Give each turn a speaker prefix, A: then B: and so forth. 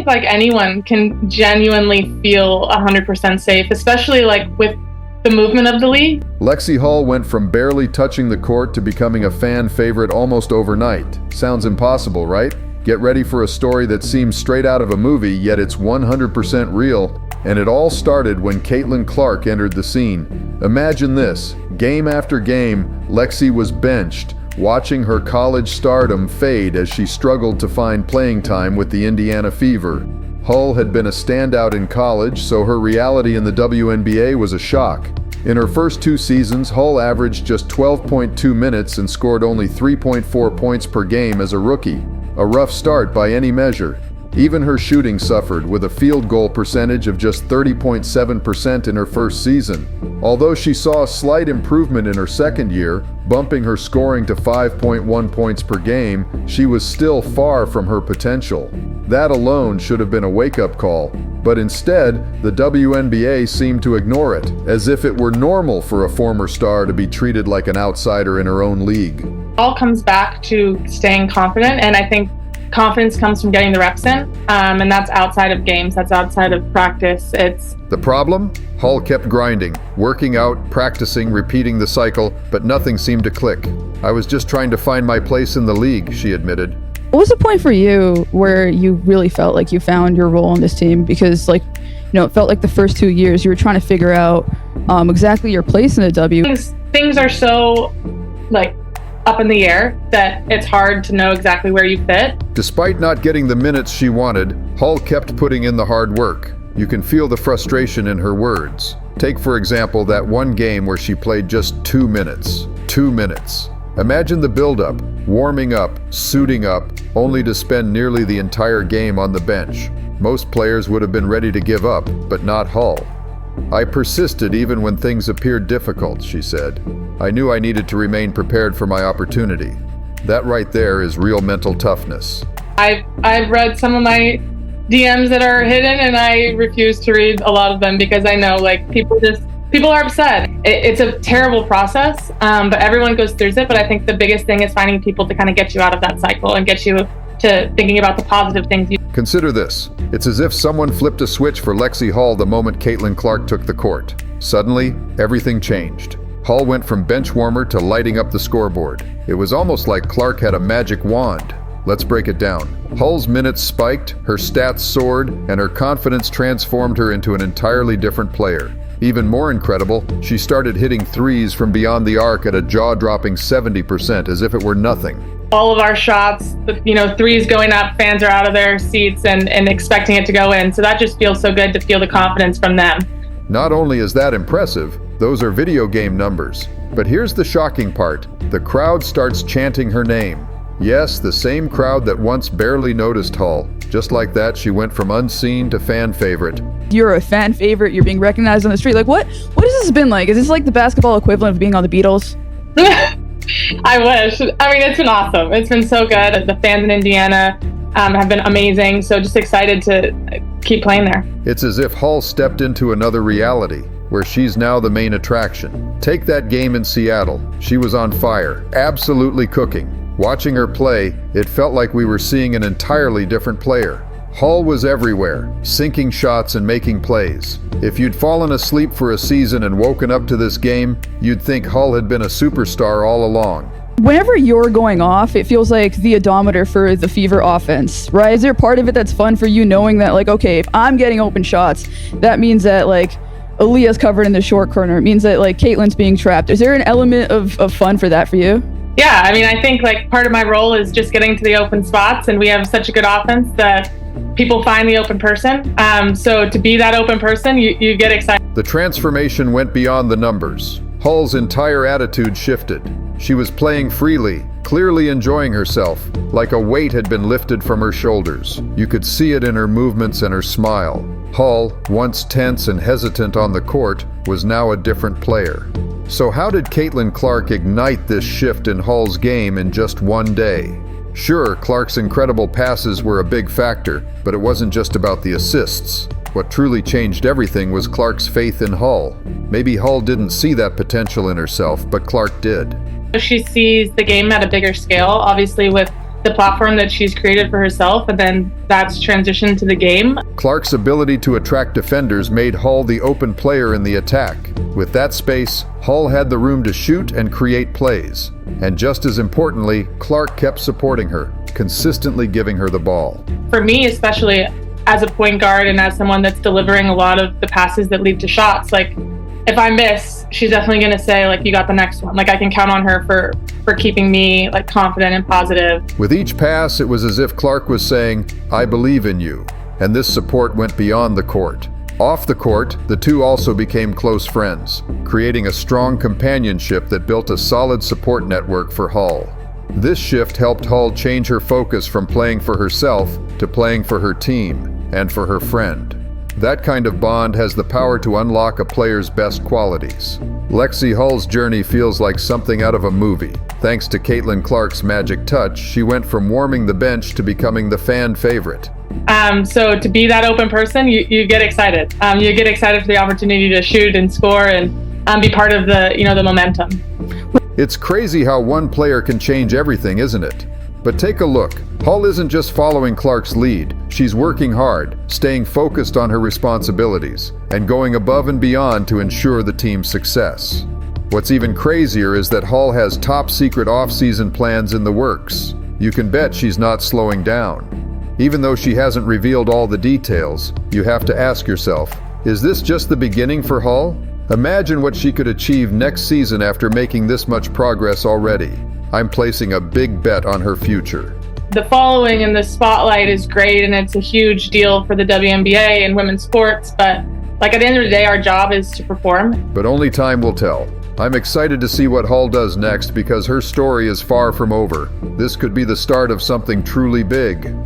A: think like anyone can genuinely feel 100% safe, especially like with the movement of the league.
B: Lexie Hull went from barely touching the court to becoming a fan favorite almost overnight. Sounds impossible, right? Get ready for a story that seems straight out of a movie, yet it's 100% real. And it all started when Caitlin Clark entered the scene. Imagine this, game after game, Lexie was benched, watching her college stardom fade as she struggled to find playing time with the Indiana Fever. Hull had been a standout in college, so her reality in the WNBA was a shock. In her first 2 seasons, Hull averaged just 12.2 minutes and scored only 3.4 points per game as a rookie. A rough start by any measure. Even her shooting suffered, with a field goal percentage of just 30.7% in her first season. Although she saw a slight improvement in her second year, bumping her scoring to 5.1 points per game, she was still far from her potential. That alone should have been a wake-up call, but instead, the WNBA seemed to ignore it, as if it were normal for a former star to be treated like an outsider in her own league.
A: It all comes back to staying confident, and I think confidence comes from getting the reps in, and that's outside of games, that's outside of practice.
B: The problem? Hull kept grinding, working out, practicing, repeating the cycle, but nothing seemed to click. I was just trying to find my place in the league, she admitted.
C: What was the point for you where you really felt like you found your role on this team? Because it felt like the first 2 years you were trying to figure out exactly your place in the W.
A: Things are so up in the air that it's hard to know exactly where you fit.
B: Despite not getting the minutes she wanted, Hull kept putting in the hard work. You can feel the frustration in her words. Take, for example, that one game where she played just 2 minutes. 2 minutes. Imagine the build-up, warming up, suiting up, only to spend nearly the entire game on the bench. Most players would have been ready to give up, but not Hull. I persisted even when things appeared difficult, she said. I knew I needed to remain prepared for my opportunity. That right there is real mental toughness.
A: I've read some of my DMs that are hidden, and I refuse to read a lot of them because I know people are upset. It's a terrible process, but everyone goes through it. But I think the biggest thing is finding people to kind of get you out of that cycle and get you to thinking about the positive things.
B: Consider this. It's as if someone flipped a switch for Lexie Hull the moment Caitlin Clark took the court. Suddenly, everything changed. Hull went from bench warmer to lighting up the scoreboard. It was almost like Clark had a magic wand. Let's break it down. Hull's minutes spiked, her stats soared, and her confidence transformed her into an entirely different player. Even more incredible, she started hitting threes from beyond the arc at a jaw-dropping 70%, as if it were nothing.
A: All of our shots, threes going up, fans are out of their seats and expecting it to go in. So that just feels so good to feel the confidence from them.
B: Not only is that impressive, those are video game numbers. But here's the shocking part. The crowd starts chanting her name. Yes, the same crowd that once barely noticed Hull. Just like that, she went from unseen to fan favorite.
C: You're a fan favorite, you're being recognized on the street. What has this been like? Is this like the basketball equivalent of being on the Beatles?
A: I wish. I mean, it's been awesome. It's been so good. The fans in Indiana have been amazing. So just excited to keep playing there.
B: It's as if Hull stepped into another reality, where she's now the main attraction. Take that game in Seattle. She was on fire, absolutely cooking. Watching her play, it felt like we were seeing an entirely different player. Hull was everywhere, sinking shots and making plays. If you'd fallen asleep for a season and woken up to this game, you'd think Hull had been a superstar all along.
C: Whenever you're going off, it feels like the odometer for the Fever offense, right? Is there part of it that's fun for you knowing that, okay, if I'm getting open shots, that means that, Aaliyah's covered in the short corner. It means that, Caitlin's being trapped. Is there an element of fun for that for you?
A: Yeah, I mean, I think, part of my role is just getting to the open spots, and we have such a good offense that people find the open person. So to be that open person, you get excited.
B: The transformation went beyond the numbers. Hull's entire attitude shifted. She was playing freely, clearly enjoying herself, like a weight had been lifted from her shoulders. You could see it in her movements and her smile. Hull, once tense and hesitant on the court, was now a different player. So how did Caitlin Clark ignite this shift in Hull's game in just one day? Sure, Clark's incredible passes were a big factor, but it wasn't just about the assists. What truly changed everything was Clark's faith in Hull. Maybe Hull didn't see that potential in herself, but Clark did.
A: She sees the game at a bigger scale, obviously with the platform that she's created for herself, and then that's transitioned to the game.
B: Clark's ability to attract defenders made Hull the open player in the attack. With that space, Hull had the room to shoot and create plays. And just as importantly, Clark kept supporting her, consistently giving her the ball.
A: For me, especially as a point guard and as someone that's delivering a lot of the passes that lead to shots, like if I miss, she's definitely going to say, like, you got the next one. Like, I can count on her for keeping me, like, confident and positive.
B: With each pass, it was as if Clark was saying, I believe in you. And this support went beyond the court. Off the court, the two also became close friends, creating a strong companionship that built a solid support network for Hull. This shift helped Hull change her focus from playing for herself to playing for her team and for her friend. That kind of bond has the power to unlock a player's best qualities. Lexie Hull's journey feels like something out of a movie. Thanks to Caitlin Clark's magic touch, she went from warming the bench to becoming the fan favorite.
A: So to be that open person, you get excited. You get excited for the opportunity to shoot and score and be part of the momentum.
B: It's crazy how one player can change everything, isn't it? But take a look. Hull isn't just following Clark's lead. She's working hard, staying focused on her responsibilities, and going above and beyond to ensure the team's success. What's even crazier is that Hull has top-secret off-season plans in the works. You can bet she's not slowing down. Even though she hasn't revealed all the details, you have to ask yourself, is this just the beginning for Hull? Imagine what she could achieve next season after making this much progress already. I'm placing a big bet on her future.
A: The following and the spotlight is great, and it's a huge deal for the WNBA and women's sports, but like at the end of the day, our job is to perform.
B: But only time will tell. I'm excited to see what Hull does next because her story is far from over. This could be the start of something truly big.